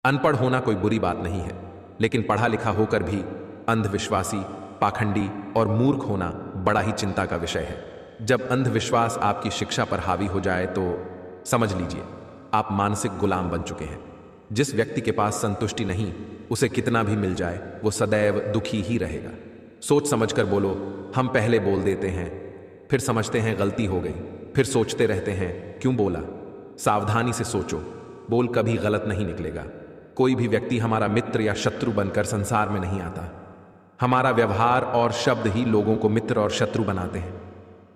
अनपढ़ होना कोई बुरी बात नहीं है, लेकिन पढ़ा लिखा होकर भी अंधविश्वासी, पाखंडी और मूर्ख होना बड़ा ही चिंता का विषय है। जब अंधविश्वास आपकी शिक्षा पर हावी हो जाए तो समझ लीजिए आप मानसिक गुलाम बन चुके हैं। जिस व्यक्ति के पास संतुष्टि नहीं, उसे कितना भी मिल जाए वो सदैव दुखी ही रहेगा। सोच समझकर बोलो। हम पहले बोल देते हैं, फिर समझते हैं गलती हो गई, फिर सोचते रहते हैं क्यों बोला। सावधानी से सोचो, बोल कभी गलत नहीं निकलेगा। कोई भी व्यक्ति हमारा मित्र या शत्रु बनकर संसार में नहीं आता। हमारा व्यवहार और शब्द ही लोगों को मित्र और शत्रु बनाते हैं।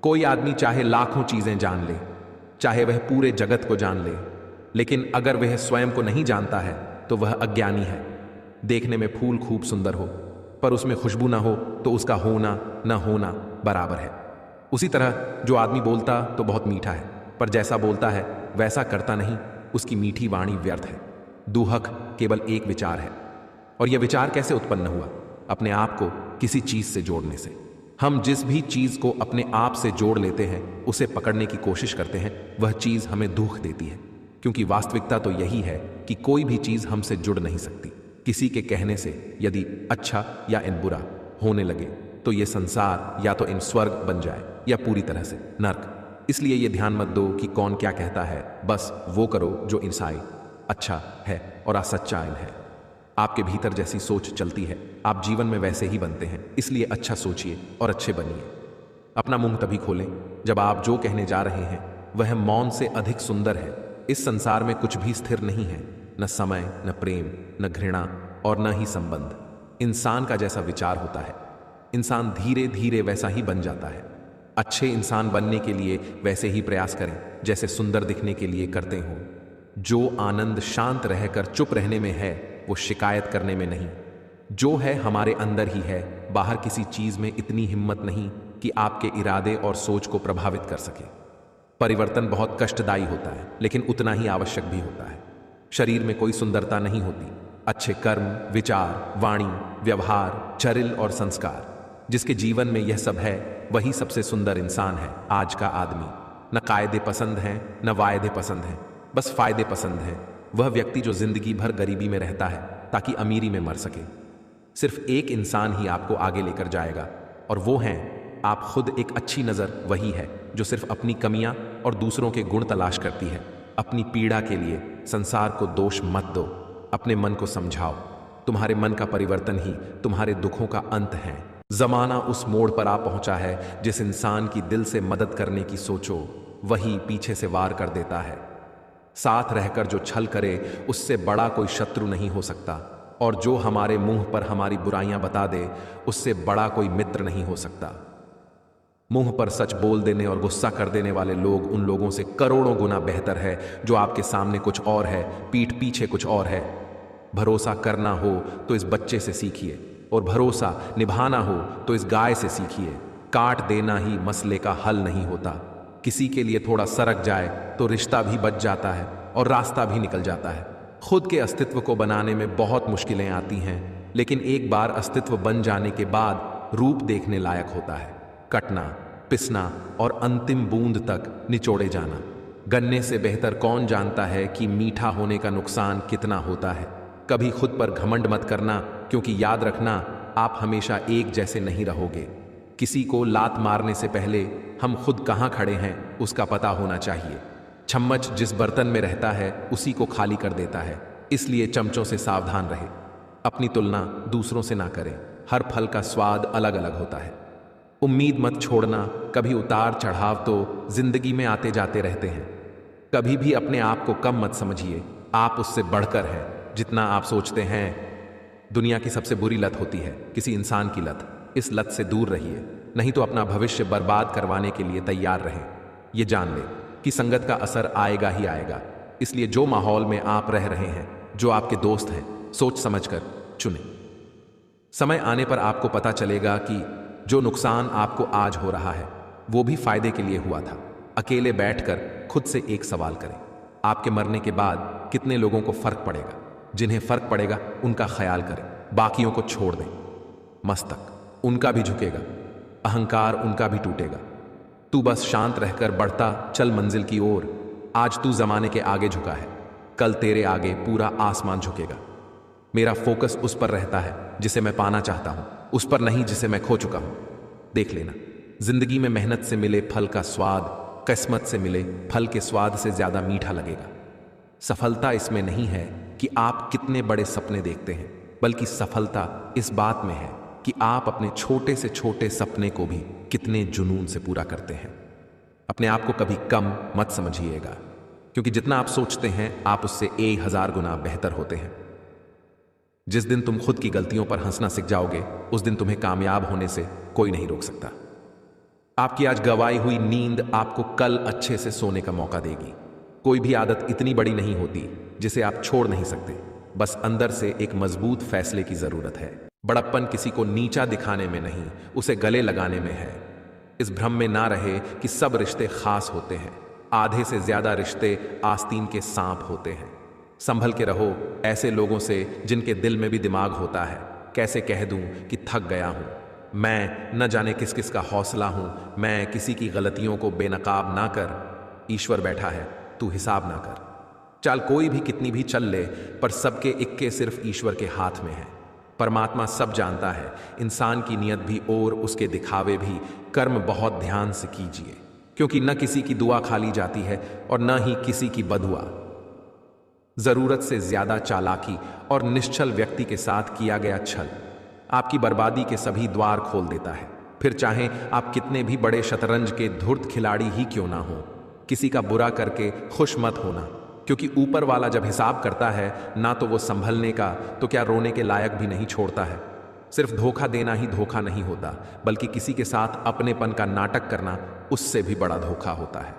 कोई आदमी चाहे लाखों चीजें जान ले, चाहे वह पूरे जगत को जान ले, लेकिन अगर वह स्वयं को नहीं जानता है तो वह अज्ञानी है। देखने में फूल खूब सुंदर हो पर उसमें खुशबू ना हो तो उसका होना न होना बराबर है। उसी तरह जो आदमी बोलता तो बहुत मीठा है, पर जैसा बोलता है वैसा करता नहीं, उसकी मीठी वाणी व्यर्थ है। दुहक केवल एक विचार है, और यह विचार कैसे उत्पन्न हुआ? अपने आप को किसी चीज से जोड़ने से। हम जिस भी चीज को अपने आप से जोड़ लेते हैं, उसे पकड़ने की कोशिश करते हैं, वह चीज हमें दुख देती है। क्योंकि वास्तविकता तो यही है कि कोई भी चीज हमसे जुड़ नहीं सकती। किसी के कहने से यदि अच्छा या इन बुरा होने लगे तो यह संसार या तो इन स्वर्ग बन जाए या पूरी तरह से नर्क। इसलिए यह ध्यान मत दो कि कौन क्या कहता है, बस वो करो जो इंसाई अच्छा है और असच्चाइन है। आपके भीतर जैसी सोच चलती है, आप जीवन में वैसे ही बनते हैं। इसलिए अच्छा सोचिए और अच्छे बनिए। अपना मुंह तभी खोलें जब आप जो कहने जा रहे हैं वह मौन से अधिक सुंदर है। इस संसार में कुछ भी स्थिर नहीं है, न समय, न प्रेम, न घृणा और न ही संबंध। इंसान का जैसा विचार होता है, इंसान धीरे धीरे वैसा ही बन जाता है। अच्छे इंसान बनने के लिए वैसे ही प्रयास करें जैसे सुंदर दिखने के लिए करते हो। जो आनंद शांत रहकर चुप रहने में है वो शिकायत करने में नहीं। जो है हमारे अंदर ही है, बाहर किसी चीज में इतनी हिम्मत नहीं कि आपके इरादे और सोच को प्रभावित कर सके। परिवर्तन बहुत कष्टदायी होता है, लेकिन उतना ही आवश्यक भी होता है। शरीर में कोई सुंदरता नहीं होती, अच्छे कर्म, विचार, वाणी, व्यवहार, चरिल और संस्कार। जिसके जीवन में यह सब है वही सबसे सुंदर इंसान है। आज का आदमी न कायदे पसंद है न वायदे पसंद है, बस फायदे पसंद है। वह व्यक्ति जो जिंदगी भर गरीबी में रहता है ताकि अमीरी में मर सके। सिर्फ एक इंसान ही आपको आगे लेकर जाएगा, और वो हैं आप खुद। एक अच्छी नजर वही है जो सिर्फ अपनी कमियां और दूसरों के गुण तलाश करती है। अपनी पीड़ा के लिए संसार को दोष मत दो, अपने मन को समझाओ। तुम्हारे मन का परिवर्तन ही तुम्हारे दुखों का अंत है। जमाना उस मोड़ पर आ पहुंचा है जिस इंसान की दिल से मदद करने की सोचो वही पीछे से वार कर देता है। साथ रहकर जो छल करे उससे बड़ा कोई शत्रु नहीं हो सकता, और जो हमारे मुंह पर हमारी बुराइयां बता दे उससे बड़ा कोई मित्र नहीं हो सकता। मुंह पर सच बोल देने और गुस्सा कर देने वाले लोग उन लोगों से करोड़ों गुना बेहतर है जो आपके सामने कुछ और है, पीठ पीछे कुछ और है। भरोसा करना हो तो इस बच्चे से सीखिए, और भरोसा निभाना हो तो इस गाय से सीखिए। काट देना ही मसले का हल नहीं होता। किसी के लिए थोड़ा सरक जाए तो रिश्ता भी बच जाता है और रास्ता भी निकल जाता है। खुद के अस्तित्व को बनाने में बहुत मुश्किलें आती हैं, लेकिन एक बार अस्तित्व बन जाने के बाद रूप देखने लायक होता है। कटना, पिसना और अंतिम बूंद तक निचोड़े जाना। गन्ने से बेहतर कौन जानता है कि मीठा होने का नुकसान कितना होता है। कभी खुद पर घमंड मत करना, क्योंकि याद रखना आप हमेशा एक जैसे नहीं रहोगे। किसी को लात मारने से पहले हम खुद कहाँ खड़े हैं उसका पता होना चाहिए। चम्मच जिस बर्तन में रहता है उसी को खाली कर देता है, इसलिए चमचों से सावधान रहे। अपनी तुलना दूसरों से ना करें। हर फल का स्वाद अलग अलग होता है। उम्मीद मत छोड़ना, कभी उतार चढ़ाव तो जिंदगी में आते जाते रहते हैं। कभी भी अपने आप को कम मत समझिए, आप उससे बढ़कर हैं जितना आप सोचते हैं। दुनिया की सबसे बुरी लत होती है किसी इंसान की लत। इस लत से दूर रहिए, नहीं तो अपना भविष्य बर्बाद करवाने के लिए तैयार रहें। ये जान ले कि संगत का असर आएगा ही आएगा, इसलिए जो माहौल में आप रह रहे हैं, जो आपके दोस्त हैं, सोच समझकर चुनें। समय आने पर आपको पता चलेगा कि जो नुकसान आपको आज हो रहा है वो भी फायदे के लिए हुआ था। अकेले बैठकर खुद से एक सवाल करें, आपके मरने के बाद कितने लोगों को फर्क पड़ेगा? जिन्हें फर्क पड़ेगा उनका ख्याल करें, बाकियों को छोड़ दें। मस्तक उनका भी झुकेगा, अहंकार उनका भी टूटेगा। तू बस शांत रहकर बढ़ता चल मंजिल की ओर। आज तू जमाने के आगे झुका है, कल तेरे आगे पूरा आसमान झुकेगा। मेरा फोकस उस पर रहता है जिसे मैं पाना चाहता हूं, उस पर नहीं जिसे मैं खो चुका हूं। देख लेना, जिंदगी में मेहनत से मिले फल का स्वाद किस्मत से मिले फल के स्वाद से ज्यादा मीठा लगेगा। सफलता इसमें नहीं है कि आप कितने बड़े सपने देखते हैं, बल्कि सफलता इस बात में है कि आप अपने छोटे से छोटे सपने को भी कितने जुनून से पूरा करते हैं। अपने आप को कभी कम मत समझिएगा, क्योंकि जितना आप सोचते हैं आप उससे 1000 गुना बेहतर होते हैं। जिस दिन तुम खुद की गलतियों पर हंसना सीख जाओगे, उस दिन तुम्हें कामयाब होने से कोई नहीं रोक सकता। आपकी आज गंवाई हुई नींद आपको कल अच्छे से सोने का मौका देगी। कोई भी आदत इतनी बड़ी नहीं होती जिसे आप छोड़ नहीं सकते, बस अंदर से एक मजबूत फैसले की जरूरत है। बड़प्पन किसी को नीचा दिखाने में नहीं, उसे गले लगाने में है। इस भ्रम में ना रहे कि सब रिश्ते खास होते हैं। आधे से ज्यादा रिश्ते आस्तीन के सांप होते हैं। संभल के रहो ऐसे लोगों से जिनके दिल में भी दिमाग होता है। कैसे कह दूं कि थक गया हूं, मैं न जाने किस किस का हौसला हूं, मैं किसी की गलतियों को बेनकाब ना कर, ईश्वर बैठा है तू हिसाब ना कर। चाल कोई भी कितनी भी चल ले, पर सबके इक्के सिर्फ ईश्वर के हाथ में है। परमात्मा सब जानता है, इंसान की नीयत भी और उसके दिखावे भी। कर्म बहुत ध्यान से कीजिए, क्योंकि न किसी की दुआ खाली जाती है और न ही किसी की बदुआ। जरूरत से ज्यादा चालाकी और निश्चल व्यक्ति के साथ किया गया छल आपकी बर्बादी के सभी द्वार खोल देता है। फिर चाहे आप कितने भी बड़े शतरंज के धुर्त खिलाड़ी ही क्यों ना हो, किसी का बुरा करके खुश मत होना, क्योंकि ऊपर वाला जब हिसाब करता है ना तो वो संभलने का तो क्या रोने के लायक भी नहीं छोड़ता है। सिर्फ धोखा देना ही धोखा नहीं होता, बल्कि किसी के साथ अपनेपन का नाटक करना उससे भी बड़ा धोखा होता है।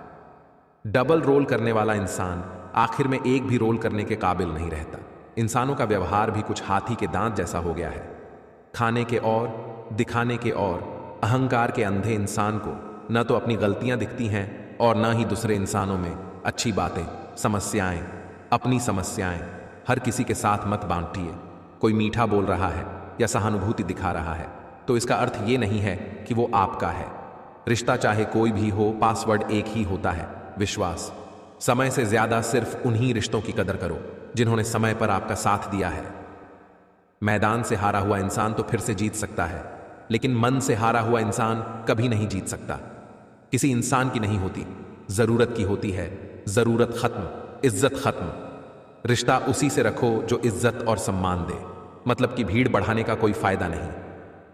डबल रोल करने वाला इंसान आखिर में एक भी रोल करने के काबिल नहीं रहता। इंसानों का व्यवहार भी कुछ हाथी के दांत जैसा हो गया है। खाने के और दिखाने के और अहंकार के अंधे इंसान को न तो अपनी गलतियां दिखती हैं और न ही दूसरे इंसानों में अच्छी बातें। समस्याएं, अपनी समस्याएं हर किसी के साथ मत बांटिए। कोई मीठा बोल रहा है या सहानुभूति दिखा रहा है तो इसका अर्थ ये नहीं है कि वो आपका है। रिश्ता चाहे कोई भी हो, पासवर्ड एक ही होता है, विश्वास। समय से ज्यादा सिर्फ उन्हीं रिश्तों की कदर करो जिन्होंने समय पर आपका साथ दिया है। मैदान से हारा हुआ इंसान तो फिर से जीत सकता है, लेकिन मन से हारा हुआ इंसान कभी नहीं जीत सकता। किसी इंसान की नहीं होती, जरूरत की होती है। जरूरत खत्म, इज्जत खत्म। रिश्ता उसी से रखो जो इज्जत और सम्मान दे। मतलब कि भीड़ बढ़ाने का कोई फायदा नहीं।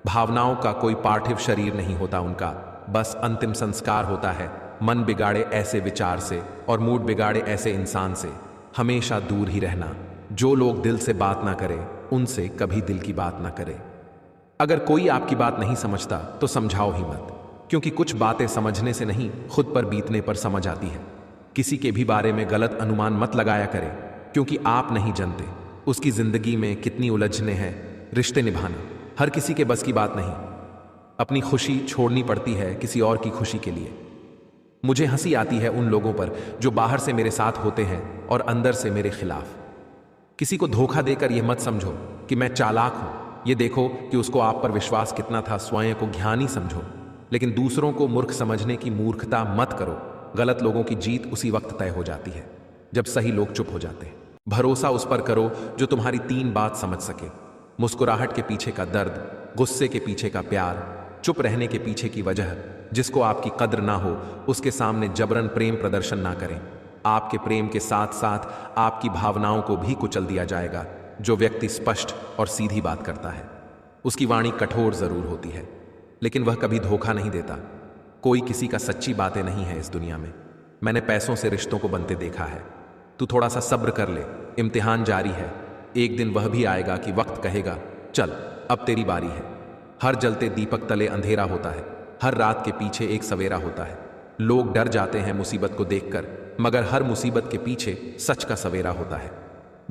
भावनाओं का कोई पार्थिव शरीर नहीं होता उनका, बस अंतिम संस्कार होता है। मन बिगाड़े ऐसे विचार से और मूड बिगाड़े ऐसे इंसान से हमेशा दूर ही रहना। जो लोग दिल से बात ना करें उनसे कभी दिल की बात ना करें। अगर कोई आपकी बात नहीं समझता तो समझाओ ही मत, क्योंकि कुछ बातें समझने से नहीं खुद पर बीतने पर समझ आती है। किसी के भी बारे में गलत अनुमान मत लगाया करें, क्योंकि आप नहीं जानते उसकी जिंदगी में कितनी उलझने हैं। रिश्ते निभाना हर किसी के बस की बात नहीं। अपनी खुशी छोड़नी पड़ती है किसी और की खुशी के लिए। मुझे हंसी आती है उन लोगों पर जो बाहर से मेरे साथ होते हैं और अंदर से मेरे खिलाफ। किसी को धोखा देकर यह मत समझो कि मैं चालाक हूं, यह देखो कि उसको आप पर विश्वास कितना था। स्वयं को ज्ञानी समझो, लेकिन दूसरों को मूर्ख समझने की मूर्खता मत करो। गलत लोगों की जीत उसी वक्त तय हो जाती है जब सही लोग चुप हो जाते हैं। भरोसा उस पर करो जो तुम्हारी 3 बात समझ सके। मुस्कुराहट के पीछे का दर्द, गुस्से के पीछे का प्यार, चुप रहने के पीछे की वजह। जिसको आपकी कद्र ना हो उसके सामने जबरन प्रेम प्रदर्शन ना करें। आपके प्रेम के साथ साथ आपकी भावनाओं को भी कुचल दिया जाएगा। जो व्यक्ति स्पष्ट और सीधी बात करता है उसकी वाणी कठोर जरूर होती है, लेकिन वह कभी धोखा नहीं देता। कोई किसी का सच्ची बातें नहीं है इस दुनिया में। मैंने पैसों से रिश्तों को बनते देखा है। तू थोड़ा सा सब्र कर ले, इम्तिहान जारी है। एक दिन वह भी आएगा कि वक्त कहेगा चल अब तेरी बारी है। हर जलते दीपक तले अंधेरा होता है, हर रात के पीछे एक सवेरा होता है। लोग डर जाते हैं मुसीबत को देखकर, मगर हर मुसीबत के पीछे सच का सवेरा होता है।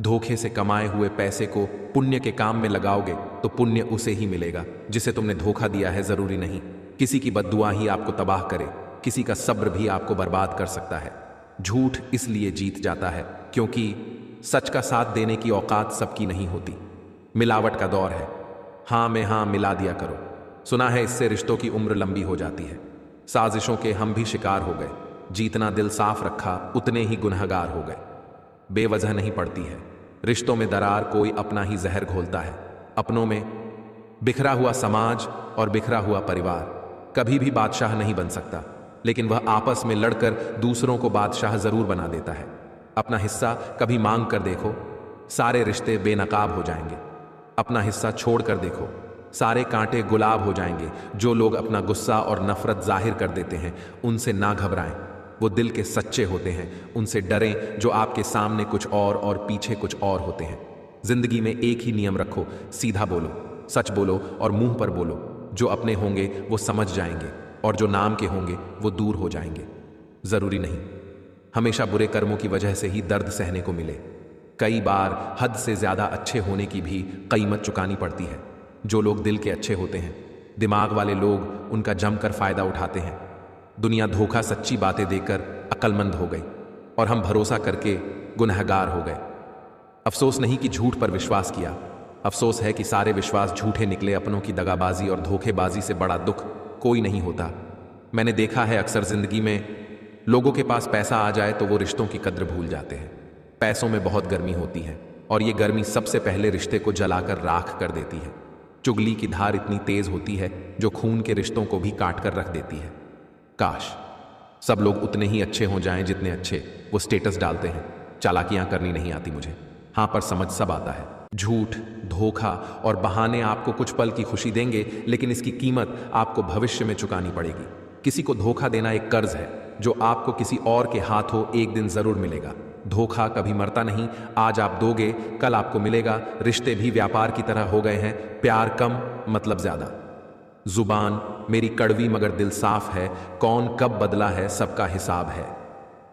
धोखे से कमाए हुए पैसे को पुण्य के काम में लगाओगे तो पुण्य उसे ही मिलेगा जिसे तुमने धोखा दिया है। जरूरी नहीं किसी की बद्दुआ ही आपको तबाह करे, किसी का सब्र भी आपको बर्बाद कर सकता है। झूठ इसलिए जीत जाता है क्योंकि सच का साथ देने की औकात सबकी नहीं होती। मिलावट का दौर है, हाँ में हाँ मिला दिया करो। सुना है इससे रिश्तों की उम्र लंबी हो जाती है। साजिशों के हम भी शिकार हो गए। जीतना दिल साफ रखा उतने ही गुनहगार हो गए। बेवजह नहीं पड़ती है। रिश्तों में दरार कोई अपना ही जहर घोलता है। अपनों में बिखरा हुआ समाज और बिखरा हुआ परिवार कभी भी बादशाह नहीं बन सकता, लेकिन वह आपस में लड़कर दूसरों को बादशाह जरूर बना देता है। अपना हिस्सा कभी मांग कर देखो, सारे रिश्ते बेनकाब हो जाएंगे। अपना हिस्सा छोड़ कर देखो, सारे कांटे गुलाब हो जाएंगे। जो लोग अपना गुस्सा और नफरत जाहिर कर देते हैं, उनसे ना घबराएं। वो दिल के सच्चे होते हैं। उनसे डरें जो आपके सामने कुछ और पीछे कुछ और होते हैं। जिंदगी में एक ही नियम रखो, सीधा बोलो, सच बोलो और मुंह पर बोलो। जो अपने होंगे वो समझ जाएंगे और जो नाम के होंगे वो दूर हो जाएंगे। जरूरी नहीं हमेशा बुरे कर्मों की वजह से ही दर्द सहने को मिले। कई बार हद से ज्यादा अच्छे होने की भी कीमत चुकानी पड़ती है। जो लोग दिल के अच्छे होते हैं, दिमाग वाले लोग उनका जमकर फायदा उठाते हैं। दुनिया धोखा सच्ची बातें देकर अक्लमंद हो गई और हम भरोसा करके गुनहगार हो गए। अफसोस नहीं कि झूठ पर विश्वास किया, अफसोस है कि सारे विश्वास झूठे निकले। अपनों की दगाबाजी और धोखेबाजी से बड़ा दुख कोई नहीं होता। मैंने देखा है अक्सर जिंदगी में लोगों के पास पैसा आ जाए तो वो रिश्तों की कद्र भूल जाते हैं। पैसों में बहुत गर्मी होती है और ये गर्मी सबसे पहले रिश्ते को जलाकर राख कर देती है। चुगली की धार इतनी तेज होती है जो खून के रिश्तों को भी काट कर रख देती है। काश सब लोग उतने ही अच्छे हो जाएं जितने अच्छे वो स्टेटस डालते हैं। चालाकियां करनी नहीं आती मुझे, हाँ पर समझ सब आता है। झूठ, धोखा और बहाने आपको कुछ पल की खुशी देंगे, लेकिन इसकी कीमत आपको भविष्य में चुकानी पड़ेगी। किसी को धोखा देना एक कर्ज है जो आपको किसी और के हाथों एक दिन जरूर मिलेगा। धोखा कभी मरता नहीं, आज आप दोगे कल आपको मिलेगा। रिश्ते भी व्यापार की तरह हो गए हैं, प्यार कम मतलब ज्यादा। जुबान मेरी कड़वी मगर दिल साफ है, कौन कब बदला है सबका हिसाब है।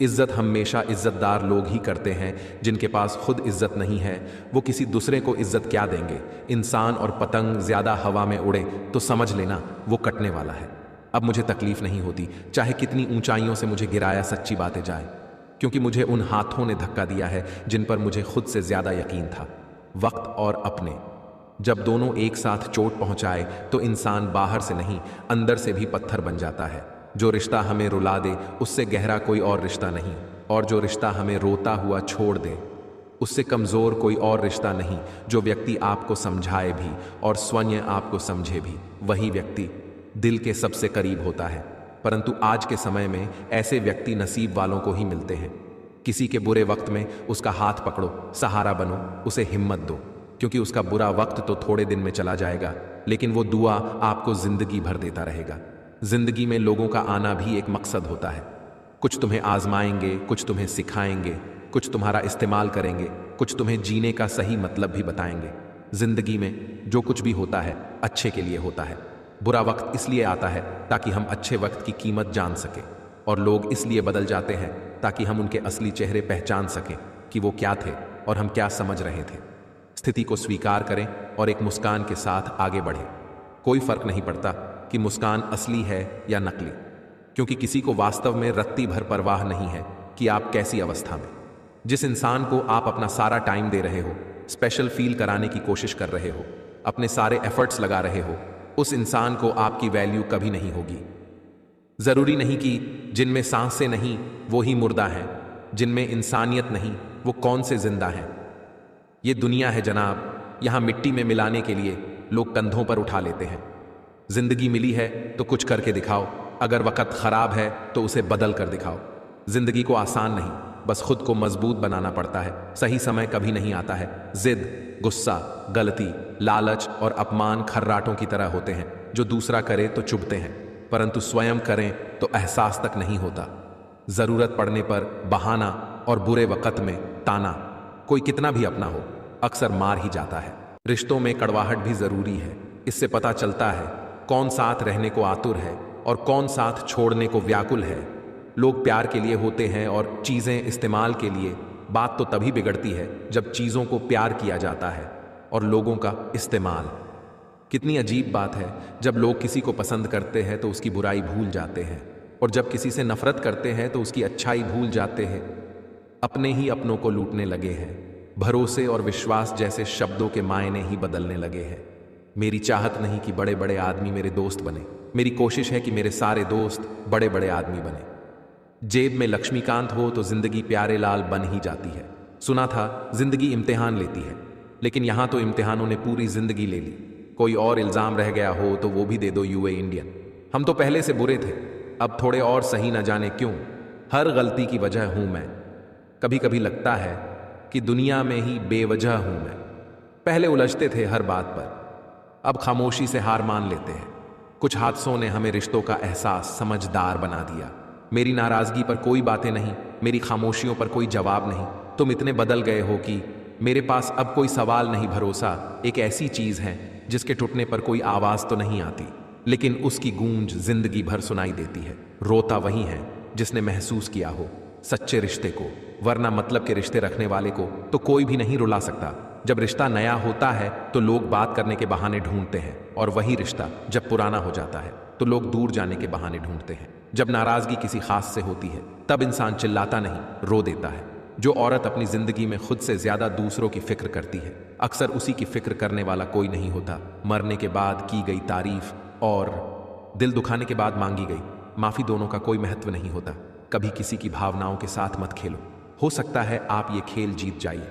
इज्जत हमेशा इज्जतदार लोग ही करते हैं, जिनके पास खुद इज्जत नहीं है वो किसी दूसरे को इज्जत क्या देंगे। इंसान और पतंग ज्यादा हवा में उड़े तो समझ लेना वो कटने वाला है। अब मुझे तकलीफ नहीं होती चाहे कितनी ऊंचाइयों से मुझे गिराया सच्ची बातें जाए, क्योंकि मुझे उन हाथों ने धक्का दिया है जिन पर मुझे खुद से ज्यादा यकीन था। वक्त और अपने जब दोनों एक साथ चोट पहुंचाए तो इंसान बाहर से नहीं अंदर से भी पत्थर बन जाता है। जो रिश्ता हमें रुला दे उससे गहरा कोई और रिश्ता नहीं, और जो रिश्ता हमें रोता हुआ छोड़ दे उससे कमजोर कोई और रिश्ता नहीं। जो व्यक्ति आपको समझाए भी और स्वयं आपको समझे भी, वही व्यक्ति दिल के सबसे करीब होता है। परंतु आज के समय में ऐसे व्यक्ति नसीब वालों को ही मिलते हैं। किसी के बुरे वक्त में उसका हाथ पकड़ो, सहारा बनो, उसे हिम्मत दो, क्योंकि उसका बुरा वक्त तो थोड़े दिन में चला जाएगा, लेकिन वो दुआ आपको जिंदगी भर देता रहेगा। जिंदगी में लोगों का आना भी एक मकसद होता है। कुछ तुम्हें आजमाएंगे, कुछ तुम्हें सिखाएंगे, कुछ तुम्हारा इस्तेमाल करेंगे, कुछ तुम्हें जीने का सही मतलब भी बताएंगे। जिंदगी में जो कुछ भी होता है अच्छे के लिए होता है। बुरा वक्त इसलिए आता है ताकि हम अच्छे वक्त की कीमत जान सकें, और लोग इसलिए बदल जाते हैं ताकि हम उनके असली चेहरे पहचान सकें कि वो क्या थे और हम क्या समझ रहे थे। स्थिति को स्वीकार करें और एक मुस्कान के साथ आगे बढ़ें। कोई फर्क नहीं पड़ता कि मुस्कान असली है या नकली, क्योंकि किसी को वास्तव में रत्ती भर परवाह नहीं है कि आप कैसी अवस्था में। जिस इंसान को आप अपना सारा टाइम दे रहे हो, स्पेशल फील कराने की कोशिश कर रहे हो, अपने सारे एफर्ट्स लगा रहे हो, उस इंसान को आपकी वैल्यू कभी नहीं होगी। जरूरी नहीं कि जिनमें सांसें नहीं वो ही मुर्दा हैं, जिनमें इंसानियत नहीं वो कौन से जिंदा हैं। ये दुनिया है जनाब, यहां मिट्टी में मिलाने के लिए लोग कंधों पर उठा लेते हैं। जिंदगी मिली है तो कुछ करके दिखाओ, अगर वक्त खराब है तो उसे बदल कर दिखाओ। जिंदगी को आसान नहीं, बस खुद को मजबूत बनाना पड़ता है। सही समय कभी नहीं आता है। जिद, गुस्सा, गलती, लालच और अपमान खर्राटों की तरह होते हैं जो दूसरा करे तो चुभते हैं, परंतु स्वयं करें तो एहसास तक नहीं होता। जरूरत पड़ने पर बहाना और बुरे वक्त में ताना, कोई कितना भी अपना हो, अक्सर मार ही जाता है। रिश्तों में कड़वाहट भी जरूरी है। इससे पता चलता है कौन साथ रहने को आतुर है और कौन साथ छोड़ने को व्याकुल है। लोग प्यार के लिए होते हैं और चीजें इस्तेमाल के लिए। बात तो तभी बिगड़ती है जब चीजों को प्यार किया जाता है और लोगों का इस्तेमाल। कितनी अजीब बात है, जब लोग किसी को पसंद करते हैं तो उसकी बुराई भूल जाते हैं, और जब किसी से नफरत करते हैं तो उसकी अच्छाई भूल जाते हैं। अपने ही अपनों को लूटने लगे हैं। भरोसे और विश्वास जैसे शब्दों के मायने ही बदलने लगे हैं। मेरी चाहत नहीं कि बड़े बड़े आदमी मेरे दोस्त बने, मेरी कोशिश है कि मेरे सारे दोस्त बड़े बड़े आदमी बने। जेब में लक्ष्मीकांत हो तो जिंदगी प्यारे लाल बन ही जाती है। सुना था जिंदगी इम्तिहान लेती है, लेकिन यहां तो इम्तिहानों ने पूरी जिंदगी ले ली। कोई और इल्जाम रह गया हो तो वो भी दे दो यूए इंडियन। हम तो पहले से बुरे थे, अब थोड़े और सही न जाने क्यों। हर गलती की वजह हूं मैं। कभी कभी लगता है कि दुनिया में ही बेवजह हूं मैं। पहले उलझते थे हर बात पर, अब खामोशी से हार मान लेते हैं। कुछ हादसों ने हमें रिश्तों का एहसास समझदार बना दिया। मेरी नाराजगी पर कोई बातें नहीं, मेरी खामोशियों पर कोई जवाब नहीं। तुम इतने बदल गए हो कि मेरे पास अब कोई सवाल नहीं। भरोसा एक ऐसी चीज है जिसके टूटने पर कोई आवाज तो नहीं आती, लेकिन उसकी गूंज जिंदगी भर सुनाई देती है। रोता वही है जिसने महसूस किया हो सच्चे रिश्ते को, वरना मतलब के रिश्ते रखने वाले को तो कोई भी नहीं रुला सकता। जब रिश्ता नया होता है तो लोग बात करने के बहाने ढूंढते हैं, और वही रिश्ता जब पुराना हो जाता है तो लोग दूर जाने के बहाने ढूंढते हैं। जब नाराजगी किसी खास से होती है तब इंसान चिल्लाता नहीं, रो देता है। जो औरत अपनी जिंदगी में खुद से ज्यादा दूसरों की फिक्र करती है, अक्सर उसी की फिक्र करने वाला कोई नहीं होता। मरने के बाद की गई तारीफ और दिल दुखाने के बाद मांगी गई माफी दोनों का कोई महत्व नहीं होता। कभी किसी की भावनाओं के साथ मत खेलो। हो सकता है आप ये खेल जीत जाइए,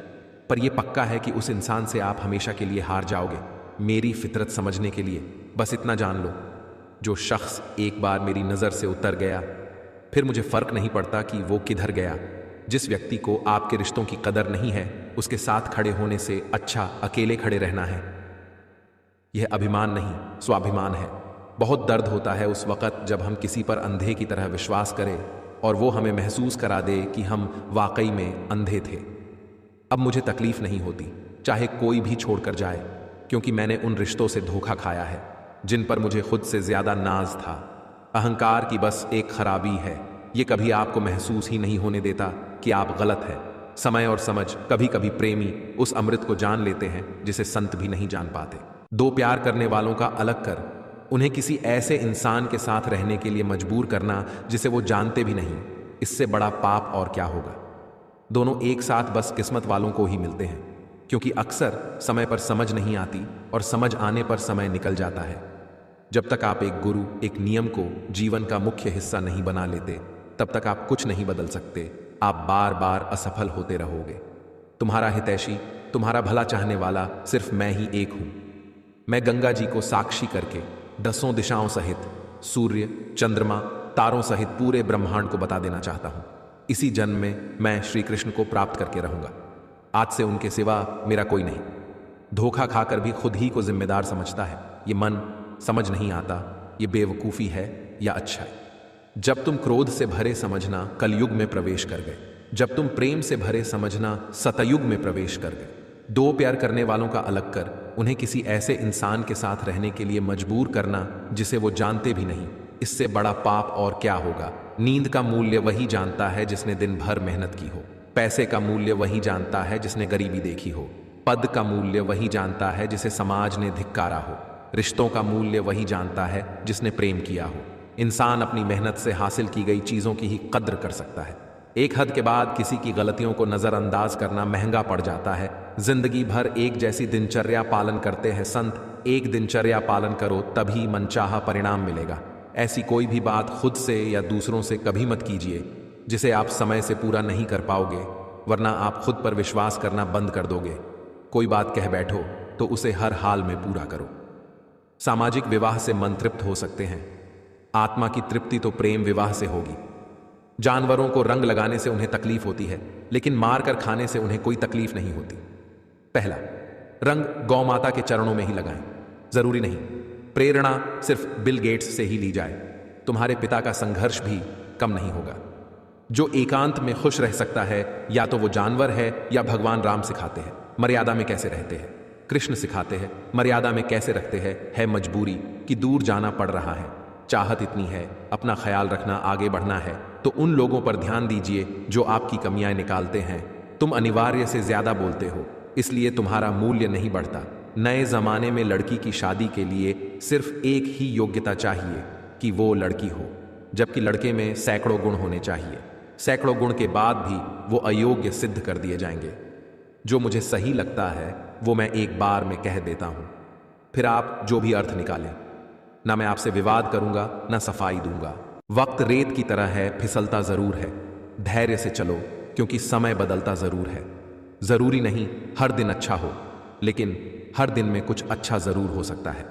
पर यह पक्का है कि उस इंसान से आप हमेशा के लिए हार जाओगे। मेरी फितरत समझने के लिए बस इतना जान लो, जो शख्स एक बार मेरी नजर से उतर गया फिर मुझे फर्क नहीं पड़ता कि वो किधर गया। जिस व्यक्ति को आपके रिश्तों की कदर नहीं है, उसके साथ खड़े होने से अच्छा अकेले खड़े रहना है। यह अभिमान नहीं, स्वाभिमान है। बहुत दर्द होता है उस वक़्त जब हम किसी पर अंधे की तरह विश्वास करें और वो हमें महसूस करा दे कि हम वाकई में अंधे थे। अब मुझे तकलीफ नहीं होती चाहे कोई भी छोड़कर जाए, क्योंकि मैंने उन रिश्तों से धोखा खाया है जिन पर मुझे खुद से ज्यादा नाज था। अहंकार की बस एक खराबी है, ये कभी आपको महसूस ही नहीं होने देता कि आप गलत हैं। समय और समझ, कभी कभी प्रेमी उस अमृत को जान लेते हैं जिसे संत भी नहीं जान पाते। दो प्यार करने वालों का अलग कर उन्हें किसी ऐसे इंसान के साथ रहने के लिए मजबूर करना जिसे वो जानते भी नहीं, इससे बड़ा पाप और क्या होगा। दोनों एक साथ बस किस्मत वालों को ही मिलते हैं, क्योंकि अक्सर समय पर समझ नहीं आती और समझ आने पर समय निकल जाता है। जब तक आप एक गुरु, एक नियम को जीवन का मुख्य हिस्सा नहीं बना लेते, तब तक आप कुछ नहीं बदल सकते। आप बार बार असफल होते रहोगे। तुम्हारा हितैषी, तुम्हारा भला चाहने वाला सिर्फ मैं ही एक हूं। मैं गंगा जी को साक्षी करके 10 दिशाओं सहित, सूर्य, चंद्रमा, तारों सहित पूरे ब्रह्मांड को बता देना चाहता हूं। इसी जन्म में मैं श्री कृष्ण को प्राप्त करके रहूंगा। आज से उनके सिवा मेरा कोई नहीं। धोखा खाकर भी खुद ही को जिम्मेदार समझता है। ये मन समझ नहीं आता ये बेवकूफी है या अच्छाई। जब तुम क्रोध से भरे समझना कलयुग में प्रवेश कर गए, जब तुम प्रेम से भरे समझना सतयुग में प्रवेश कर गए। दो प्यार करने वालों का अलग कर उन्हें किसी ऐसे इंसान के साथ रहने के लिए मजबूर करना जिसे वो जानते भी नहीं, इससे बड़ा पाप और क्या होगा। नींद का मूल्य वही जानता है जिसने दिन भर मेहनत की हो। पैसे का मूल्य वही जानता है जिसने गरीबी देखी हो। पद का मूल्य वही जानता है जिसे समाज ने धिक्कारा हो। रिश्तों का मूल्य वही जानता है जिसने प्रेम किया हो। इंसान अपनी मेहनत से हासिल की गई चीजों की ही कद्र कर सकता है। एक हद के बाद किसी की गलतियों को नजरअंदाज करना महंगा पड़ जाता है। जिंदगी भर एक जैसी दिनचर्या पालन करते हैं संत। एक दिनचर्या पालन करो तभी मनचाहा परिणाम मिलेगा। ऐसी कोई भी बात खुद से या दूसरों से कभी मत कीजिए जिसे आप समय से पूरा नहीं कर पाओगे, वरना आप खुद पर विश्वास करना बंद कर दोगे। कोई बात कह बैठो तो उसे हर हाल में पूरा करो। सामाजिक विवाह से मन तृप्त हो सकते हैं, आत्मा की तृप्ति तो प्रेम विवाह से होगी। जानवरों को रंग लगाने से उन्हें तकलीफ होती है, लेकिन मार कर खाने से उन्हें कोई तकलीफ नहीं होती। पहला, रंग गौ माता के चरणों में ही लगाएं। जरूरी नहीं प्रेरणा सिर्फ बिल गेट्स से ही ली जाए। तुम्हारे पिता का संघर्ष भी कम नहीं होगा। जो एकांत में खुश रह सकता है या तो वो जानवर है या भगवान राम सिखाते हैं मर्यादा में कैसे रहते हैं। कृष्ण सिखाते हैं मर्यादा में कैसे रखते हैं। है मजबूरी कि दूर जाना पड़ रहा है, चाहत इतनी है, अपना ख्याल रखना, आगे बढ़ना है, तो उन लोगों पर ध्यान दीजिए जो आपकी कमियां निकालते हैं। तुम अनिवार्य से ज्यादा बोलते हो, इसलिए तुम्हारा मूल्य नहीं बढ़ता। नए जमाने में लड़की की शादी के लिए सिर्फ एक ही योग्यता चाहिए कि वो लड़की हो, जबकि लड़के में सैकड़ों गुण होने चाहिए। सैकड़ों गुण के बाद भी वो अयोग्य सिद्ध कर दिए जाएंगे। जो मुझे सही लगता है वो मैं एक बार में कह देता हूं, फिर आप जो भी अर्थ निकालें। ना मैं आपसे विवाद करूंगा, ना सफाई दूंगा। वक्त रेत की तरह है, फिसलता जरूर है। धैर्य से चलो क्योंकि समय बदलता जरूर है। जरूरी नहीं हर दिन अच्छा हो, लेकिन हर दिन में कुछ अच्छा जरूर हो सकता है।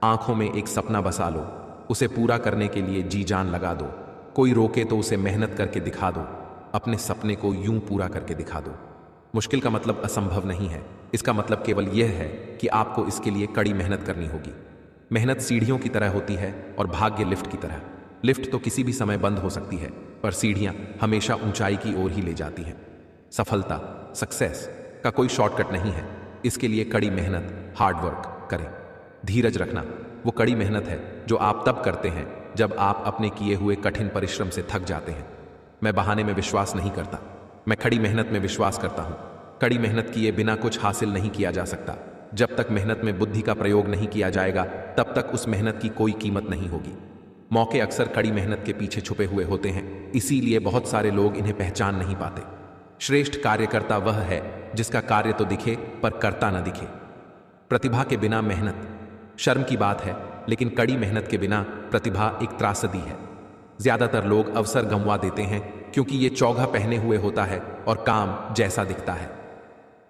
आंखों में एक सपना बसा लो, उसे पूरा करने के लिए जी जान लगा दो। कोई रोके तो उसे मेहनत करके दिखा दो। अपने सपने को यूं पूरा करके दिखा दो। मुश्किल का मतलब असंभव नहीं है, इसका मतलब केवल यह है कि आपको इसके लिए कड़ी मेहनत करनी होगी। मेहनत सीढ़ियों की तरह होती है और भाग्य लिफ्ट की तरह। लिफ्ट तो किसी भी समय बंद हो सकती है, पर सीढ़ियां हमेशा ऊंचाई की ओर ही ले जाती हैं। सफलता, सक्सेस का कोई शॉर्टकट नहीं है। इसके लिए कड़ी मेहनत, हार्ड वर्क करें। धीरज रखना वो कड़ी मेहनत है जो आप तब करते हैं जब आप अपने किए हुए कठिन परिश्रम से थक जाते हैं। मैं बहाने में विश्वास नहीं करता, मैं खड़ी मेहनत में विश्वास करता हूं। कड़ी मेहनत किए बिना कुछ हासिल नहीं किया जा सकता। जब तक मेहनत में बुद्धि का प्रयोग नहीं किया जाएगा, तब तक उस मेहनत की कोई कीमत नहीं होगी। मौके अक्सर कड़ी मेहनत के पीछे छुपे हुए होते हैं, इसीलिए बहुत सारे लोग इन्हें पहचान नहीं पाते। श्रेष्ठ कार्यकर्ता वह है जिसका कार्य तो दिखे पर करता न दिखे। प्रतिभा के बिना मेहनत शर्म की बात है, लेकिन कड़ी मेहनत के बिना प्रतिभा एक त्रासदी है। ज्यादातर लोग अवसर गंवा देते हैं क्योंकि ये चौगा पहने हुए होता है और काम जैसा दिखता है।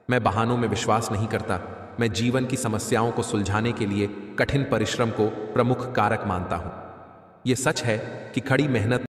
मैं बहानों में विश्वास नहीं करता, मैं जीवन की समस्याओं को सुलझाने के लिए कठिन परिश्रम को प्रमुख कारक मानता हूं। यह सच है कि खड़ी मेहनत